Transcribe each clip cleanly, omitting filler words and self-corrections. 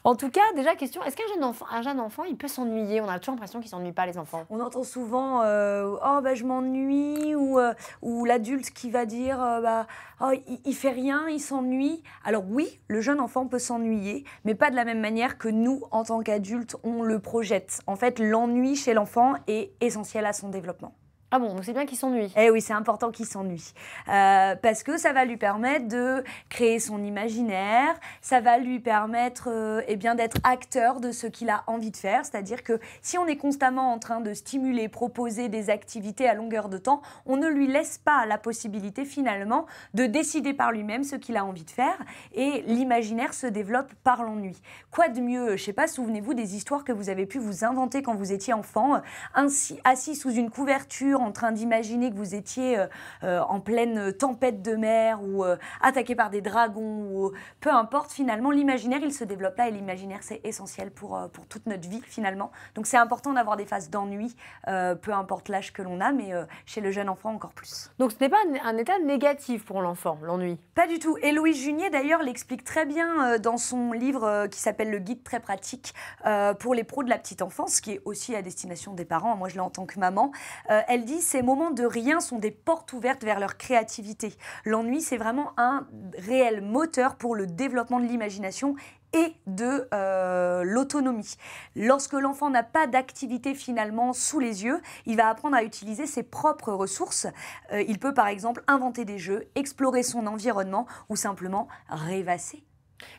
En tout cas, déjà, question, est-ce qu'un jeune enfant, il peut s'ennuyer? On a toujours l'impression qu'ils ne s'ennuient pas, les enfants. On entend souvent oh bah je m'ennuie ou l'adulte qui va dire bah oh, il fait rien, il s'ennuie. Alors oui, le jeune enfant peut s'ennuyer, mais pas de la même manière que nous en tant qu'adultes on le projette. En fait, l'ennui chez l'enfant est essentiel à son développement. Ah bon, donc c'est bien qu'il s'ennuie. Eh oui, c'est important qu'il s'ennuie. Parce que ça va lui permettre de créer son imaginaire, ça va lui permettre eh bien, d'être acteur de ce qu'il a envie de faire. C'est-à-dire que si on est constamment en train de stimuler, proposer des activités à longueur de temps, on ne lui laisse pas la possibilité finalement de décider par lui-même ce qu'il a envie de faire. Et l'imaginaire se développe par l'ennui. Quoi de mieux, je sais pas, souvenez-vous des histoires que vous avez pu vous inventer quand vous étiez enfant, assis sous une couverture, en train d'imaginer que vous étiez en pleine tempête de mer ou attaqué par des dragons, ou peu importe, finalement, l'imaginaire, il se développe là et l'imaginaire, c'est essentiel pour toute notre vie, finalement. Donc, c'est important d'avoir des phases d'ennui, peu importe l'âge que l'on a, mais chez le jeune enfant, encore plus. Donc, ce n'est pas un état négatif pour l'enfant, l'ennui? Pas du tout. Héloïse Junier, d'ailleurs, l'explique très bien dans son livre qui s'appelle « Le guide très pratique pour les pros de la petite enfance », qui est aussi à destination des parents. Moi, je l'ai en tant que maman. Elle dit: ces moments de rien sont des portes ouvertes vers leur créativité. L'ennui, c'est vraiment un réel moteur pour le développement de l'imagination et de l'autonomie. Lorsque l'enfant n'a pas d'activité finalement sous les yeux, il va apprendre à utiliser ses propres ressources. Il peut par exemple inventer des jeux, explorer son environnement ou simplement rêvasser.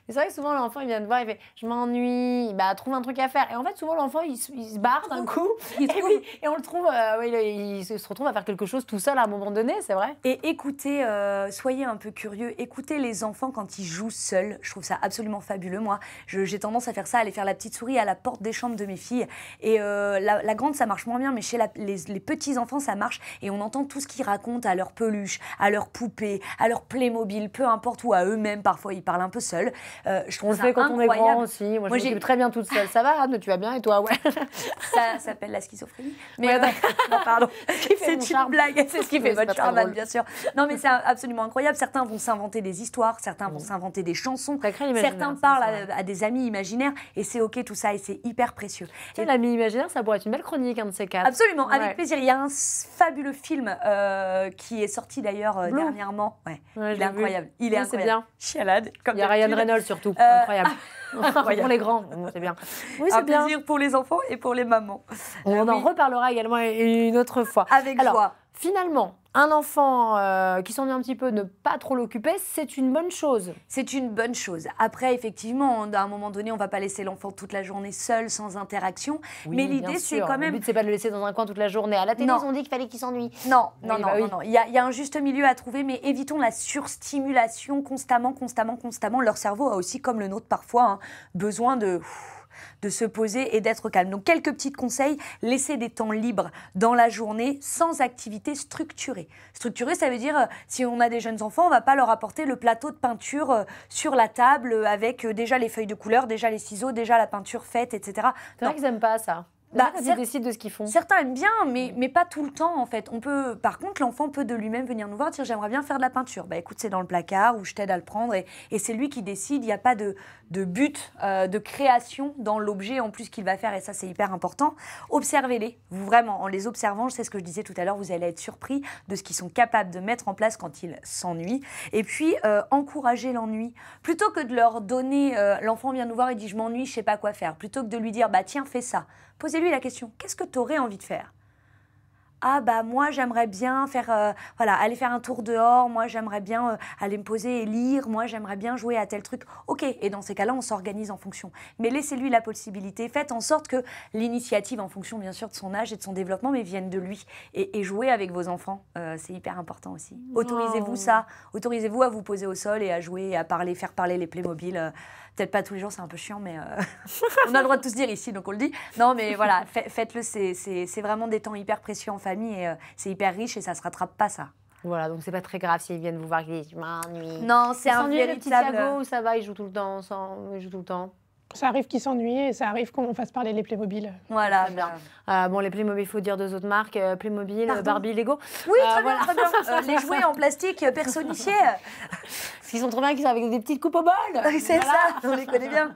C'est vrai que souvent l'enfant il vient te voir, il fait je m'ennuie, bah trouve un truc à faire. Et en fait souvent l'enfant il se barre d'un coup et on le trouve, il se retrouve à faire quelque chose tout seul à un moment donné, c'est vrai. Et écoutez, soyez un peu curieux, écoutez les enfants quand ils jouent seuls. Je trouve ça absolument fabuleux. Moi, j'ai tendance à faire ça, aller faire la petite souris à la porte des chambres de mes filles. Et la grande ça marche moins bien, mais chez les petits enfants ça marche. Et on entend tout ce qu'ils racontent à leurs peluches, à leurs poupées, à leurs Playmobil, peu importe, ou à eux-mêmes. Parfois ils parlent un peu seuls. Je trouve on le fait quand incroyable. on est grand aussi. Moi je m'occupe très bien toute seule. Ça va, Anne, tu vas bien et toi? Ouais. Ça s'appelle la schizophrénie. Mais non, pardon. C'est une blague. C'est ce qui fait votre charme, bien sûr. Non, mais c'est absolument incroyable. Certains vont s'inventer des histoires, certains vont s'inventer des chansons, certains parlent à des amis imaginaires et c'est ok tout ça et c'est hyper précieux. L'ami imaginaire, ça pourrait être une belle chronique, un de ces quatre. Absolument, avec plaisir. Il y a un fabuleux film qui est sorti d'ailleurs dernièrement. Ouais, il est incroyable. Il est incroyable. C'est bien. Chialade. Il y a Ryan Reynolds surtout. Incroyable. Pour les grands, c'est bien. Oui, c'est bien. Un plaisir pour les enfants et pour les mamans. On en reparlera également une autre fois. Avec joie. Finalement, un enfant qui s'ennuie un petit peu, ne pas trop l'occuper, c'est une bonne chose. C'est une bonne chose. Après, effectivement, à un moment donné, on ne va pas laisser l'enfant toute la journée seul, sans interaction. Oui, mais l'idée, c'est quand même... Le but, c'est pas de le laisser dans un coin toute la journée. À la télé, ils ont dit qu'il fallait qu'il s'ennuie. Non. Il y a un juste milieu à trouver, mais évitons la surstimulation constamment. Leur cerveau a aussi, comme le nôtre parfois, besoin de se poser et d'être calme. Donc, quelques petits conseils. Laissez des temps libres dans la journée sans activité structurée. Structurée, ça veut dire, si on a des jeunes enfants, on ne va pas leur apporter le plateau de peinture sur la table avec déjà les feuilles de couleur, déjà les ciseaux, déjà la peinture faite, etc. C'est vrai qu'ils n'aiment pas ça. Ils décident de ce qu'ils font. Certains aiment bien, mais pas tout le temps en fait. Par contre, l'enfant peut de lui-même venir nous voir et dire j'aimerais bien faire de la peinture. Bah écoute, c'est dans le placard ou je t'aide à le prendre et c'est lui qui décide. Il n'y a pas de but de création dans l'objet en plus qu'il va faire et ça c'est hyper important. Observez-les, vraiment en les observant. C'est ce que je disais tout à l'heure. Vous allez être surpris de ce qu'ils sont capables de mettre en place quand ils s'ennuient. Et puis encourager l'ennui plutôt que de leur donner. L'enfant vient nous voir et dit je m'ennuie, je sais pas quoi faire. Plutôt que de lui dire bah tiens fais ça. Posez-lui la question, qu'est-ce que tu aurais envie de faire? Ah bah moi j'aimerais bien faire, aller faire un tour dehors, moi j'aimerais bien aller me poser et lire, moi j'aimerais bien jouer à tel truc. Ok, et dans ces cas-là on s'organise en fonction. Mais laissez-lui la possibilité, faites en sorte que l'initiative en fonction bien sûr de son âge et de son développement, mais vienne de lui. Et jouer avec vos enfants, c'est hyper important aussi. Autorisez-vous ça, autorisez-vous à vous poser au sol et à jouer, à parler, faire parler les Playmobil. Peut-être pas tous les jours, c'est un peu chiant, mais on a le droit de tout se dire ici, donc on le dit. Non, mais voilà, faites-le, c'est vraiment des temps hyper précieux en famille et c'est hyper riche et ça se rattrape pas, ça. Voilà, donc c'est pas très grave s'ils viennent vous voir et qu'ils disent je m'ennuie. Non, c'est un véritable... le petit Thiago, où ça va, il joue tout le temps, il joue tout le temps. Ça arrive qu'ils s'ennuient et ça arrive qu'on fasse parler les Playmobil. Voilà, bien. Bon, les Playmobil, il faut dire deux autres marques, Playmobil, Barbie, Lego. Oui, très bien. Les jouets en plastique personnifiés. Ils sont trop bien qu'ils sont avec des petites coupes au bol. C'est ça, on les connaît bien.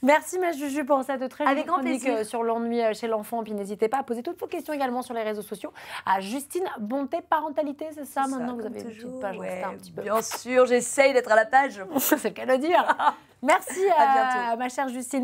Merci ma Juju pour cette très Avec jolie grand chronique plaisir. sur l'ennui chez l'enfant. Puis n'hésitez pas à poser toutes vos questions également sur les réseaux sociaux à Justine Bonté Parentalité, c'est ça maintenant vous comme avez une toujours, petite page ouais, Insta un petit peu. Bien sûr, j'essaye d'être à la page. C'est le cas de dire. Merci À bientôt. ma chère Justine.